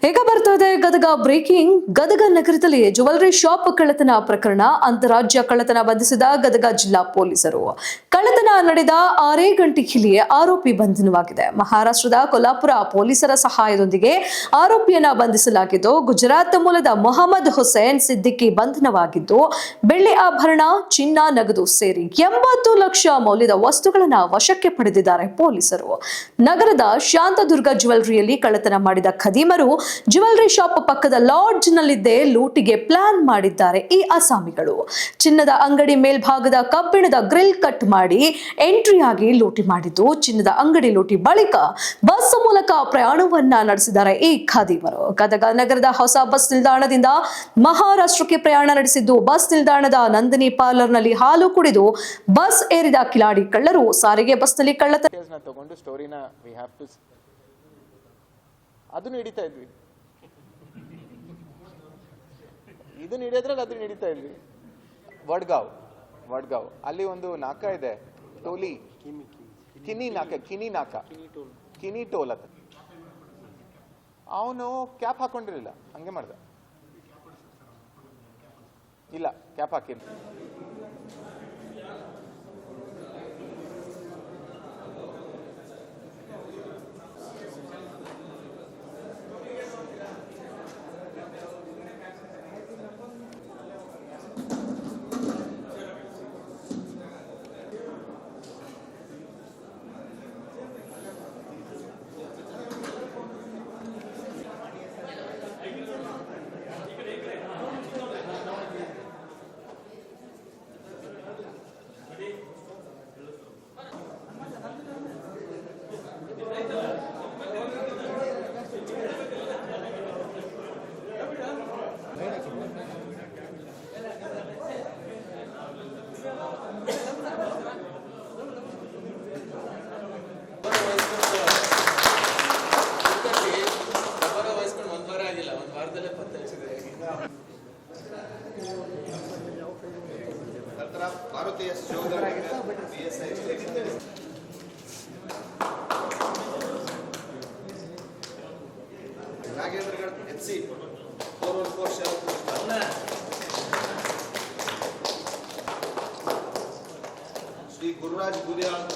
ಈಗ ಬರ್ತಾ ಇದೆ ಗದಗ ಬ್ರೇಕಿಂಗ್. ಗದಗ ನಗರದಲ್ಲಿ ಜ್ಯುವೆಲರಿ ಶಾಪ್ ಕಳ್ಳತನ ಪ್ರಕರಣ. ಅಂತಾರಾಜ್ಯ ಕಳ್ಳತನ ಬಂಧಿಸಿದ ಗದಗ ಜಿಲ್ಲಾ ಪೊಲೀಸರು. ಕಳ್ಳತನ ನಡೆದ 6 ಗಂಟೆಯಲ್ಲಿಯೇ ಆರೋಪಿ ಬಂಧನವಾಗಿದೆ. ಮಹಾರಾಷ್ಟ್ರದ ಕೊಲ್ಹಾಪುರ ಪೊಲೀಸರ ಸಹಾಯದೊಂದಿಗೆ ಆರೋಪಿಯನ್ನ ಬಂಧಿಸಲಾಗಿದ್ದು, ಗುಜರಾತ್ ಮೂಲದ ಮೊಹಮ್ಮದ್ ಹುಸೇನ್ ಸಿದ್ದಿಕಿ ಬಂಧನವಾಗಿದ್ದು, ಬೆಳ್ಳಿ ಆಭರಣ, ಚಿನ್ನ, ನಗದು ಸೇರಿ 80 ಲಕ್ಷ ಮೌಲ್ಯದ ವಸ್ತುಗಳನ್ನ ವಶಕ್ಕೆ ಪಡೆದಿದ್ದಾರೆ ಪೊಲೀಸರು. ನಗರದ ಶಾಂತದುರ್ಗ ಜ್ಯುವೆಲರಿಯಲ್ಲಿ ಕಳ್ಳತನ ಮಾಡಿದ ಖದೀಮರು ಜ್ಯುವೆಲರಿ ಶಾಪ್ ಪಕ್ಕದ ಲಾಡ್ಜ್ ನಲ್ಲಿದ್ದೇ ಲೂಟಿಗೆ ಪ್ಲಾನ್ ಮಾಡಿದ್ದಾರೆ ಈ ಅಸಾಮಿಗಳು. ಚಿನ್ನದ ಅಂಗಡಿ ಮೇಲ್ಭಾಗದ ಕಬ್ಬಿಣದ ಗ್ರಿಲ್ ಕಟ್ ಮಾಡಿ ಎಂಟ್ರಿ ಆಗಿ ಲೂಟಿ ಮಾಡಿದ್ದು, ಚಿನ್ನದ ಅಂಗಡಿ ಲೂಟಿ ಬಳಿಕ ಬಸ್ ಮೂಲಕ ಪ್ರಯಾಣವನ್ನ ನಡೆಸಿದ್ದಾರೆ ಈ ಖದೀಮರು. ಗದಗ ನಗರದ ಹೊಸ ಬಸ್ ನಿಲ್ದಾಣದಿಂದ ಮಹಾರಾಷ್ಟ್ರಕ್ಕೆ ಪ್ರಯಾಣ ನಡೆಸಿದ್ದು, ಬಸ್ ನಿಲ್ದಾಣದ ನಂದಿನಿ ಪಾರ್ಲರ್ನಲ್ಲಿ ಹಾಲು ಕುಡಿದು ಬಸ್ ಏರಿದ ಕಿಲಾಡಿ ಕಳ್ಳರು ಸಾರಿಗೆ ಬಸ್ನಲ್ಲಿ ಕಳ್ಳತನ ತಗೊಂಡು ಸ್ಟೋರಿನ ಅದನ್ನು ಹಿಡಿತಾ ಇದ್ವಿ. ಇದನ್ನ ಹಿಡಿಯೋದ್ರಲ್ಲಿ ಅದನ್ನ ಹಿಡಿತಾ ಇದ್ವಿ. ವಡ್ಗಾವ್ ಅಲ್ಲಿ ಒಂದು ನಾಕ ಇದೆ, ಟೋಲಿ ಕಿನಿ ಟೋಲ್ ಅದ. ಅವನು ಕ್ಯಾಪ್ ಹಾಕೊಂಡಿರಲಿಲ್ಲ, ಹಂಗೆ ಮಾಡ್ದ. ಇಲ್ಲ, ಕ್ಯಾಪ್ ಹಾಕಿಲ್ಲ. ಭಾರತೀಯ ನಾಗೇಂದ್ರಗಢ HC 414 ಶ್ರೀ ಗುರುರಾಜ್ ಗುದಿಯಾಲ್